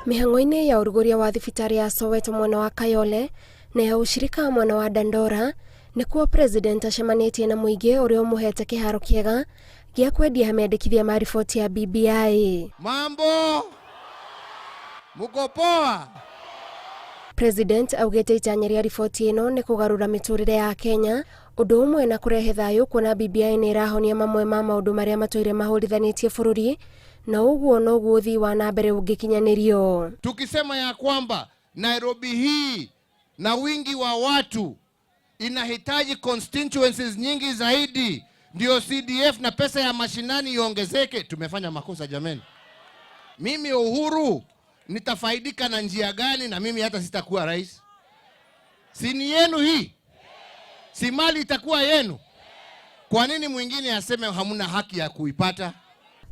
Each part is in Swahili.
Mihango-ini ya uruguria wa thibitari ya Soweto mwena wa Kayole na ya ushirika mwena wa Dandora nikuo president acemanitie na muingi uria umuhete kiharo kiega gia kwendia mendekithia ma riboti ya BBI. Mambo muko poa? President augete itanya ria riboti ino ni kugarura miturire ya Kenya undu umwe na kurehe thayu kuona BBI ni irahonia mamwe ma maundu maria matoire mahurithanĩtie bururi na uguo noguo uthii wa na mbere ungikinyanirio. Tukisema ya kwamba Nairobi hii na wingi wa watu inahitaji constituencies nyingi zaidi ndio CDF na pesa ya mashinani iongezeke, tumefanya makosa jameni. Mimi Uhuru nitafaidika na njia gani? Na mimi hata sitakuwa rais. Si ni yenu hii? Si mali itakuwa yenu? Kwa nini mwingine aseme hamuna haki ya kuipata?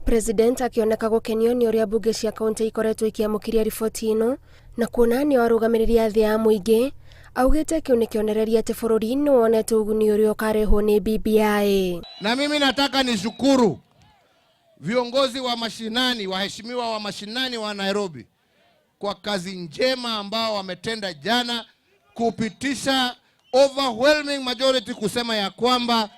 President akioneka gukenio ni uria bunge cia kaunti ikoretwo ikiamukiria riboti ino na kuona ni warugamiriria thia ya muingi, augite kiu ni kionereria ati bururi ni wonete uguni uria ukarehwo ni BBI. Na mimi nataka nishukuru viongozi wa mashinani, waheshimiwa wa mashinani wa Nairobi kwa kazi njema ambao wametenda jana kupitisha overwhelming majority kusema ya kwamba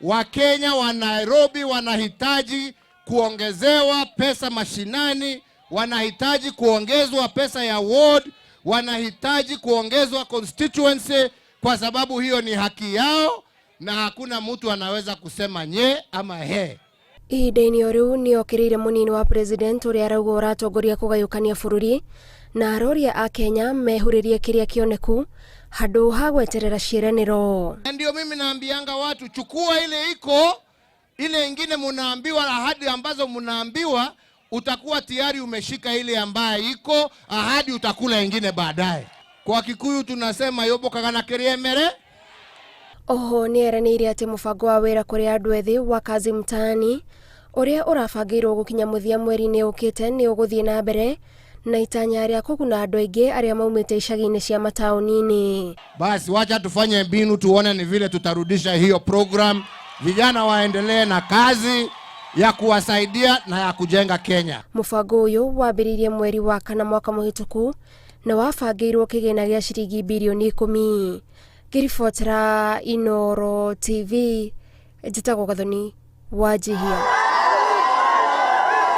Wakenya wa Nairobi wanahitaji kuongezewa pesa mashinani, wanahitaji kuongezwa pesa ya ward, wanahitaji kuongezwa constituency kwa sababu hiyo ni haki yao na hakuna mtu anaweza kusema nye ama he. Ihinda-ini riu ni okirire munini wa president uria arauga uratongoria kugayukania bururi na aroria a Kenya mehuririe kiria kioneku handu ha gweterera ciiraniro. Ndio mimi naambianga watu, chukua ile iko, ile ingine munaambiwa ahadi ambazo munaambiwa utakuwa tayari umeshika ile ambaye iko, ahadi utakula ingine baadaye. Kwa Kikuyu tunasema yobo kagana keriemere. Oho ni eranĩire ati mubango wa wira kuri andu ethi wa kazi mtaani uria urabangirwo gukinya muthia mweri-ini ukite ni uguthie na mbere na itanya ria kuguna andu aingi aria maumite icagi-ini cia mataoni-ini. Basi wacha tufanye mbinu tuone ni vile tutarudisha hiyo program, vijana waendelee na kazi ya kuwasaidia na ya kujenga Kenya. Mubango uyu wambiririe mweri wa kana mwaka muhituku na wabangirwo kigina gia ciringi bilioni 10. Kiribotera Inooro TV, njitagwo Gathoni Wanjihia.